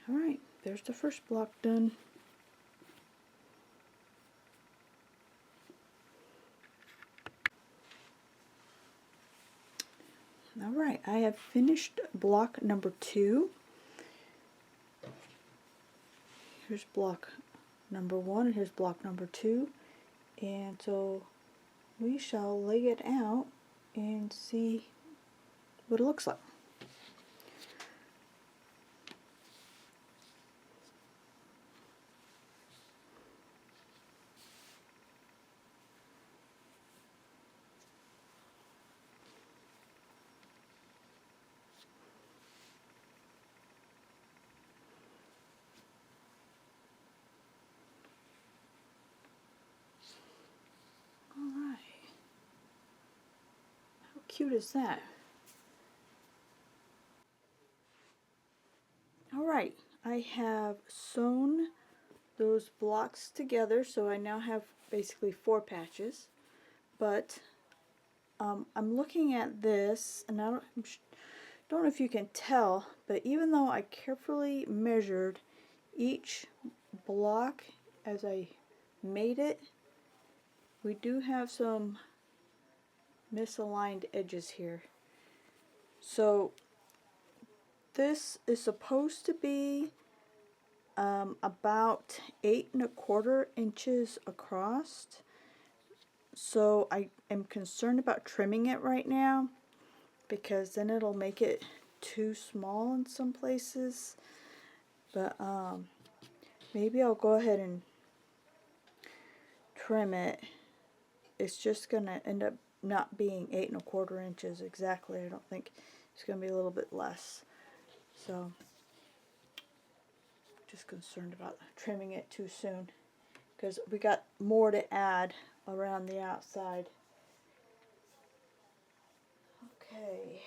Alright, there's the first block done. Alright, I have finished block number 2. Here's block number 1 and here's block number 2. And so we shall lay it out and see what it looks like. Alright. How cute is that? Alright, I have sewn those blocks together, so I now have basically 4 patches. But I'm looking at this, and I don't know if you can tell, but even though I carefully measured each block as I made it, we do have some misaligned edges here. So this is supposed to be about 8¼ inches across. So I am concerned about trimming it right now, because then it'll make it too small in some places. But maybe I'll go ahead and trim it. It's just gonna end up not being 8¼ inches exactly. I don't think it's gonna be a little bit less. So just concerned about trimming it too soon, because we got more to add around the outside. Okay.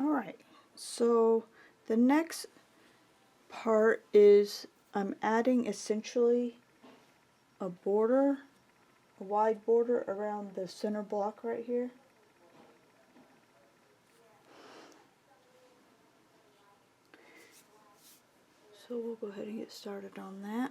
Alright, so the next part is I'm adding essentially a border, a wide border around the center block right here. So we'll go ahead and get started on that.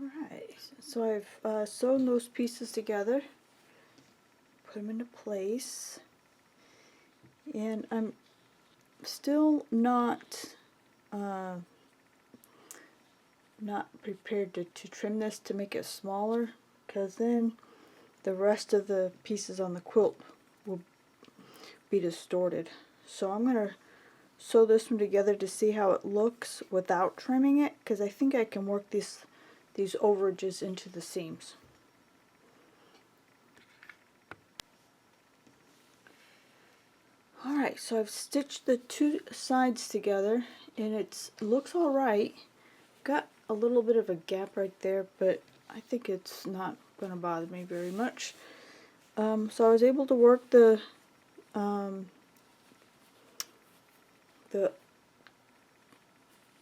Alright, so I've sewn those pieces together, put them into place, and I'm still not prepared to trim this to make it smaller, because then the rest of the pieces on the quilt will be distorted. So I'm going to sew this one together to see how it looks without trimming it, because I think I can work these overages into the seams. Alright, so I've stitched the 2 sides together, and it looks alright. Got a little bit of a gap right there, but I think it's not going to bother me very much. So I was able to work the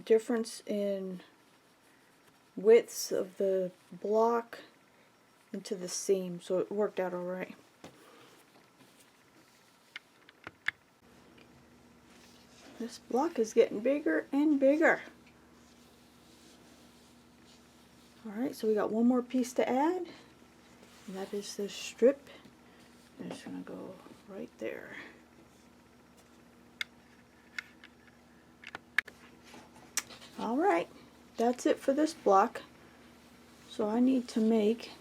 difference in widths of the block into the seam, so it worked out alright. This block is getting bigger and bigger. Alright, so we got one more piece to add, and that is this strip. I'm just going to go right there. Alright, that's it for this block. So I need to make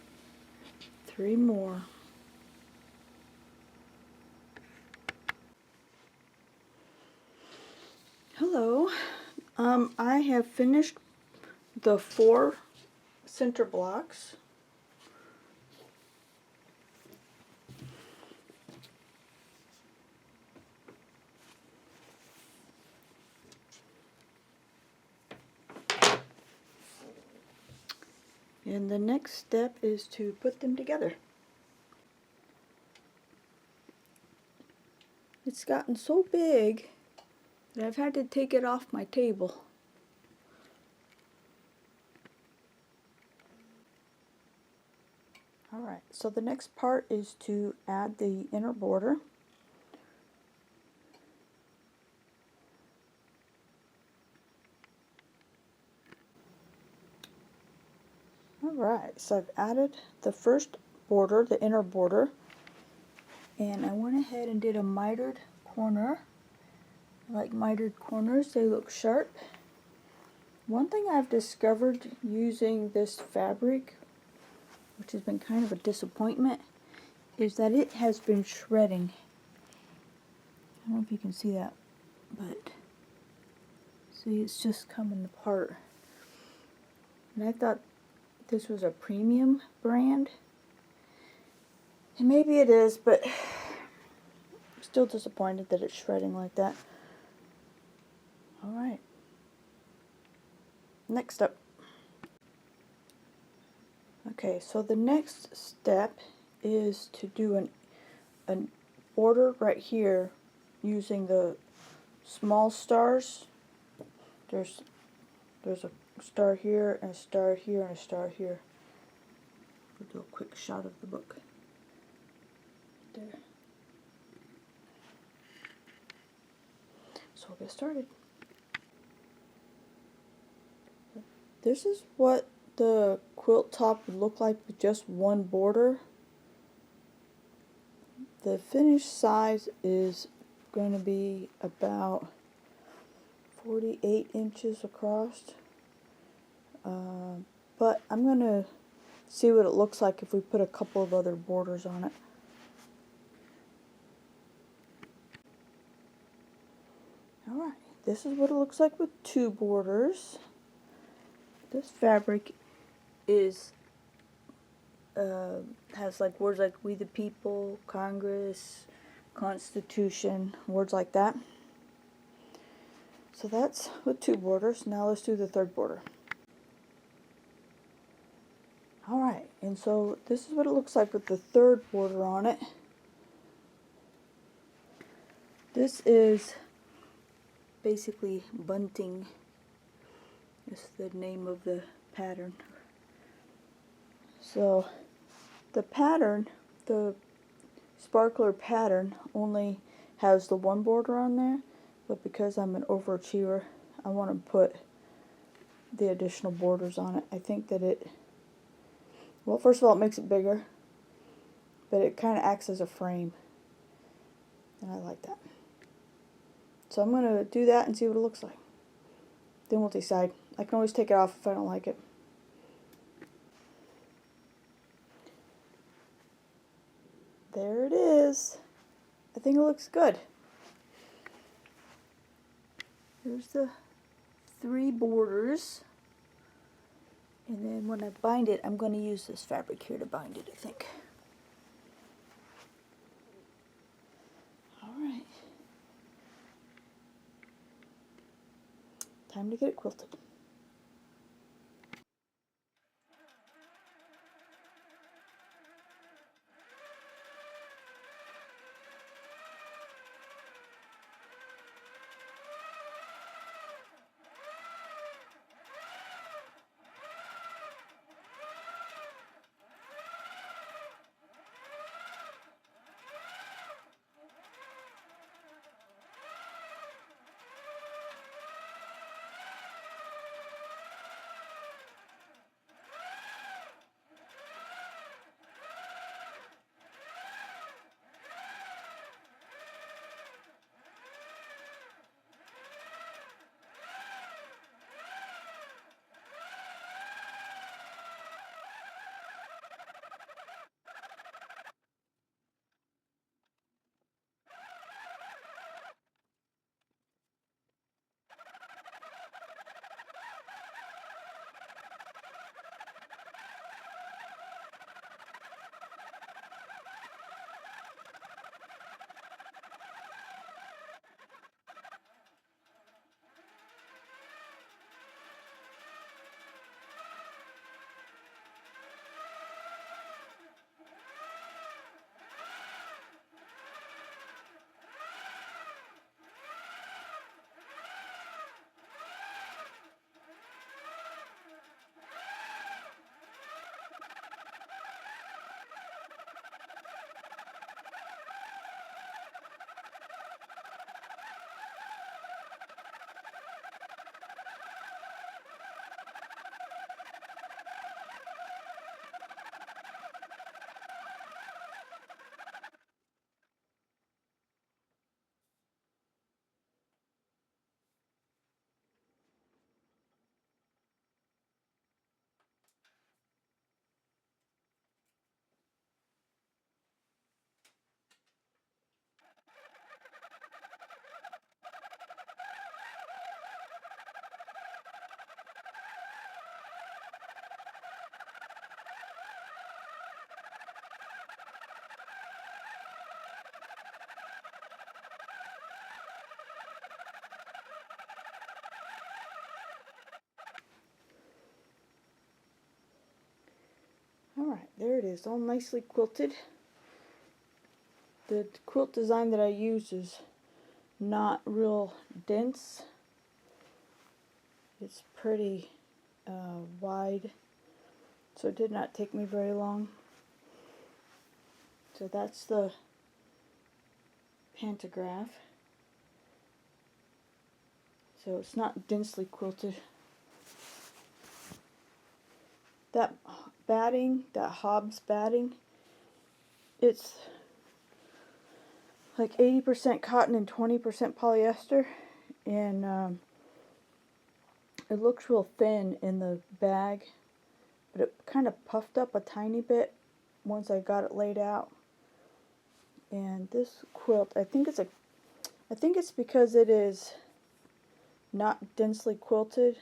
3 more. Hello. I have finished the 4 center blocks. And the next step is to put them together. It's gotten so big that I've had to take it off my table. Alright, so the next part is to add the inner border. Alright, so I've added the first border, the inner border, and I went ahead and did a mitered corner. I like mitered corners, they look sharp. One thing I've discovered using this fabric, which has been kind of a disappointment, is that it has been shredding. I don't know if you can see that, but see, it's just coming apart. And I thought this was a premium brand, and maybe it is, but I'm still disappointed that it's shredding like that. Alright, next up. Okay, so the next step is to do an border right here using the small stars. There's a star here, and a star here, and a star here. We'll do a quick shot of the book. There. So we'll get started. This is what the quilt top would look like with just one border. The finished size is going to be about 48 inches across. But I'm going to see what it looks like if we put a couple of other borders on it. Alright, this is what it looks like with two borders. This fabric is has like words like "We the People," "Congress," "Constitution," words like that. So that's with two borders. Now let's do the third border. Alright, and so this is what it looks like with the third border on it. This is basically bunting. Is the name of the pattern. So the pattern, the sparkler pattern, only has the one border on there, but because I'm an overachiever, I want to put the additional borders on it. I think that it, well, first of all, it makes it bigger, but it kind of acts as a frame, and I like that. So I'm going to do that and see what it looks like. Then we'll decide. I can always take it off if I don't like it. There it is. I think it looks good. Here's the three borders. And then when I bind it, I'm going to use this fabric here to bind it, I think. Alright. Time to get it quilted. Alright, there it is, all nicely quilted. The quilt design that I use is not real dense. It's pretty wide, so it did not take me very long. So that's the pantograph. So it's not densely quilted. That batting, that Hobbs batting, it's like 80% cotton and 20% polyester, and it looks real thin in the bag, but it kind of puffed up a tiny bit once I got it laid out. And this quilt, I think it's because it is not densely quilted,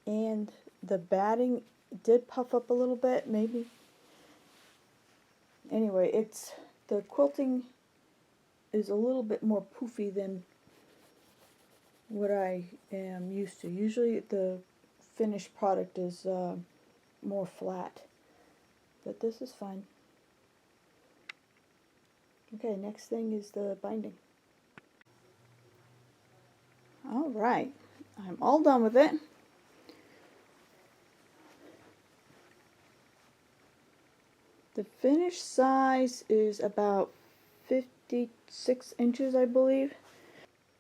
and the batting did puff up a little bit, maybe. Anyway, the quilting is a little bit more poofy than what I am used to. Usually the finished product is more flat, but this is fine. Okay, next thing is the binding. Alright, I'm all done with it. The finished size is about 56 inches, I believe.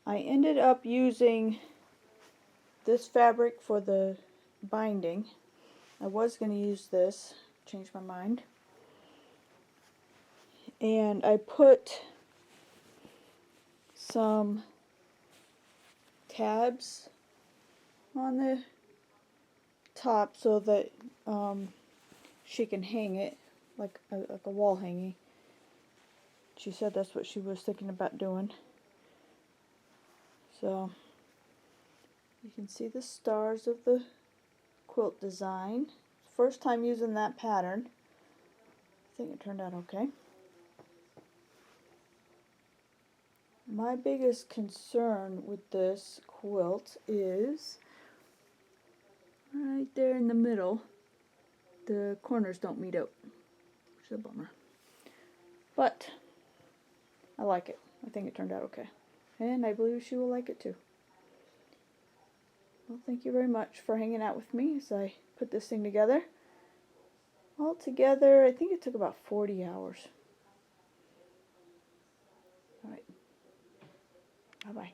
I ended up using this fabric for the binding. I was going to use this, changed my mind. And I put some tabs on the top so that she can hang it like a wall hanging. She said that's what she was thinking about doing. So you can see the stars of the quilt design. First time using that pattern. I think it turned out okay. My biggest concern with this quilt is right there in the middle. The corners don't meet up, which is a bummer. But I like it. I think it turned out okay. And I believe she will like it too. Well, thank you very much for hanging out with me as I put this thing together. All together, I think it took about 40 hours. Alright. Bye-bye.